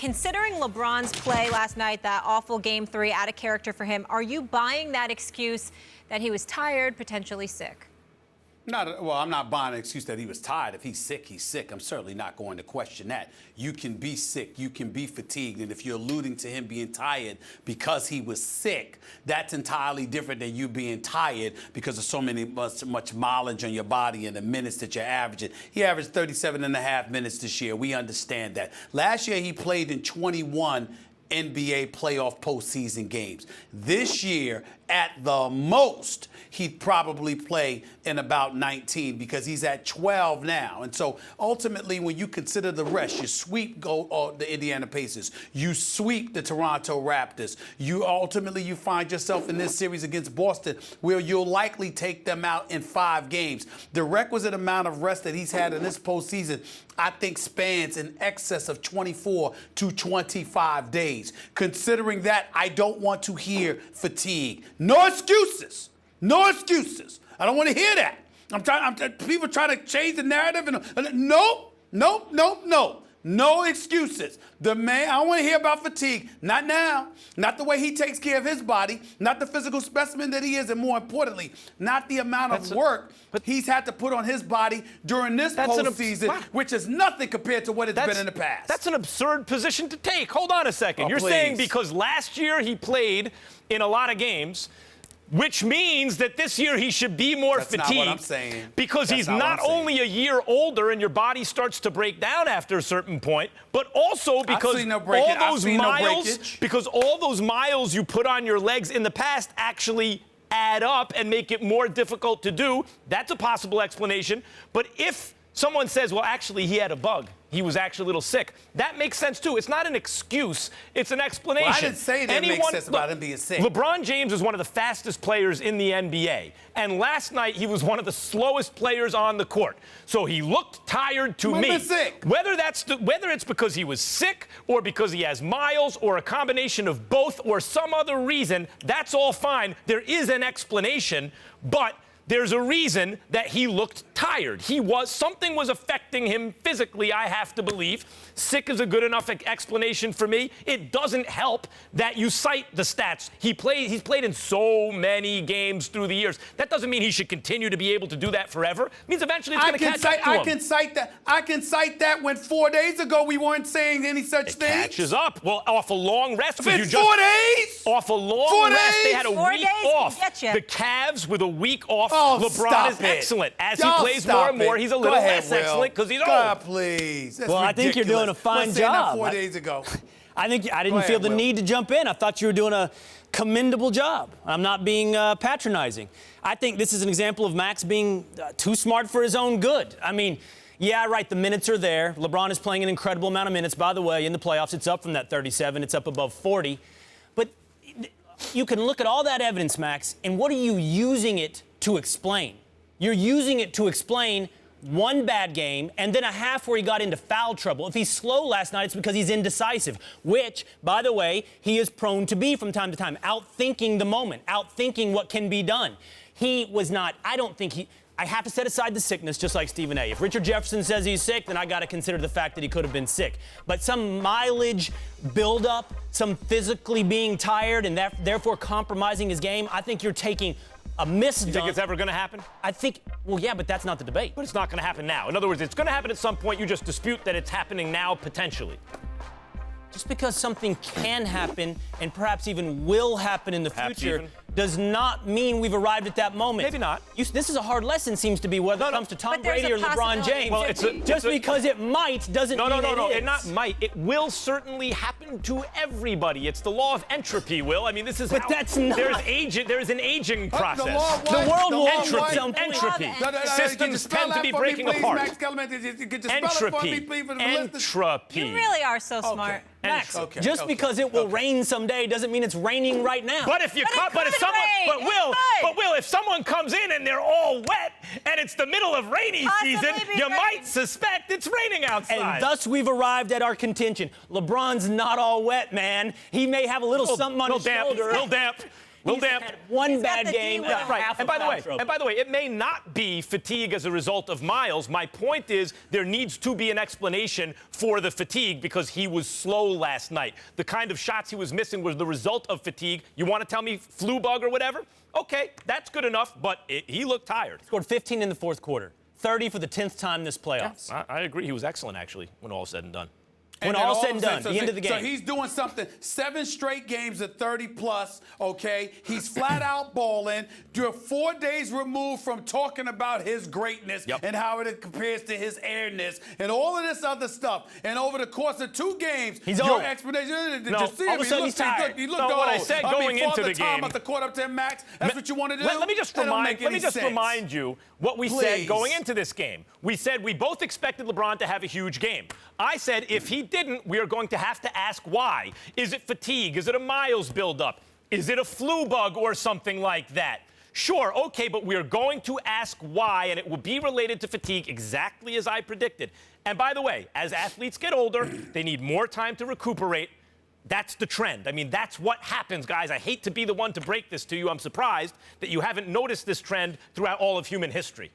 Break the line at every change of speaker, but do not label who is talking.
Considering LeBron's play last night, that awful Game 3, out of character for him, are you buying that excuse that he was tired, potentially sick?
I'm not buying an excuse that he was tired. If he's sick, he's sick. I'm certainly not going to question that. You can be sick. You can be fatigued. And if you're alluding to him being tired because he was sick, that's entirely different than you being tired because of so much mileage on your body and the minutes that you're averaging. He averaged 37 and a half minutes this year. We understand that. Last year, he played in 21 NBA playoff postseason games. This year, at the most, he'd probably play in about 19 because he's at 12 now. And so ultimately, when you consider the rest, you sweep the Indiana Pacers, you sweep the Toronto Raptors, you find yourself in this series against Boston where you'll likely take them out in 5 games. The requisite amount of rest that he's had in this postseason, I think, spans in excess of 24 to 25 days. Considering that, I don't want to hear fatigue. No excuses. No excuses. I don't want to hear that. People try to change the narrative. No excuses. The man, I don't want to hear about fatigue. Not now. Not the way he takes care of his body. Not the physical specimen that he is. And more importantly, not the amount of work he's had to put on his body during this postseason, which is nothing compared to what it's been in the past.
That's an absurd position to take. Hold on a second. You're saying because last year he played in a lot of games, which means that this year he should be more fatigued. That's not what I'm saying. Because he's not only a year older and your body starts to break down after a certain point, but also because all those miles you put on your legs in the past actually add up and make it more difficult to do. That's a possible explanation. But if someone says, well, actually, he had a bug, he was actually a little sick, that makes sense, too. It's not an excuse. It's an explanation.
Well, I didn't say that makes sense about him being sick.
LeBron James is one of the fastest players in the NBA. And last night, he was one of the slowest players on the court. So he looked tired to me.
Sick.
Whether it's because he was sick or because he has miles or a combination of both or some other reason, that's all fine. There is an explanation, but there's a reason that he looked tired. Something was affecting him physically, I have to believe. Sick is a good enough explanation for me. It doesn't help that you cite the stats. He's played in so many games through the years. That doesn't mean he should continue to be able to do that forever. It means eventually it's going to catch up to him.
I can cite that when 4 days ago we weren't saying any such thing.
It catches up. Well, off a long rest.
4 days?
Off a long rest. They had a week off.
The
Cavs with a week off.
LeBron
is excellent. As he plays more and more, he's a little less excellent because he's old.
God, please. That's ridiculous.
I think you're doing a fine job.
4 days ago.
I didn't feel the need to jump in. I thought you were doing a commendable job. I'm not being patronizing. I think this is an example of Max being too smart for his own good. I mean, yeah, right, the minutes are there. LeBron is playing an incredible amount of minutes. By the way, in the playoffs, it's up from that 37. It's up above 40. But you can look at all that evidence, Max, and what are you using it to explain? You're using it to explain one bad game and then a half where he got into foul trouble. If he's slow last night, it's because he's indecisive, which, by the way, he is prone to be from time to time, outthinking the moment, outthinking what can be done. He was not, I have to set aside the sickness, just like Stephen A. If Richard Jefferson says he's sick, then I got to consider the fact that he could have been sick. But some mileage buildup, some physically being tired and therefore compromising his game, I think you're taking a misdone.
You think it's ever going to happen?
Well, yeah, but that's not the debate.
But it's not going to happen now. In other words, it's going to happen at some point. You just dispute that it's happening now, potentially.
Just because something can happen and perhaps even will happen in the future does not mean we've arrived at that moment.
Maybe not.
This is a hard lesson, seems to be, whether it comes to Tom Brady or LeBron James.
Well,
just because it might doesn't mean it is.
It not might. It will certainly happen to everybody. It's the law of entropy, Will. I mean, this is
that's not.
There is an aging process.
The world will
entropy. Systems tend to be breaking apart. Entropy.
You really are so smart.
Max, just because it will rain someday doesn't mean it's raining right now.
But if Will, if someone comes in and they're all wet and it's the middle of rainy season, you might suspect it's raining outside.
And thus we've arrived at our contention. LeBron's not all wet, man. He may have a little something on his shoulder.
Little damp. Will
He's
Damp
had one bad game.
Yeah,
Right.
Half
And by
the
way, it may not be fatigue as a result of Miles. My point is there needs to be an explanation for the fatigue because he was slow last night. The kind of shots he was missing was the result of fatigue. You want to tell me flu bug or whatever? Okay, that's good enough, but he looked tired.
Scored 15 in the fourth quarter. 30 for the 10th time this playoffs.
I agree. He was excellent, actually, when all said and done.
When
then
all said
of
and
a
done,
sudden,
the end of the game.
So he's doing something. 7 straight games of 30-plus, okay? He's flat out balling. You're 4 days removed from talking about his greatness and how it compares to his airness and all of this other stuff. And over the course of 2 games,
He's
your
old.
explanation,
No,
you see
all
him,
of a sudden he's tired.
He looked
No,
old.
what I said going into the game.
At the quarter up 10 max, that's what you want to do?
Let me just
That don't make any sense.
remind you what we said
Please.
going into this game. We said we both expected LeBron to have a huge game. I said if he didn't, we are going to have to ask why. Is it fatigue? Is it a Miles buildup? Is it a flu bug or something like that? Sure, okay, but we're going to ask why, and it will be related to fatigue exactly as I predicted. And by the way, as athletes get older, they need more time to recuperate. That's the trend. I mean, that's what happens, guys. I hate to be the one to break this to you. I'm surprised that you haven't noticed this trend throughout all of human history.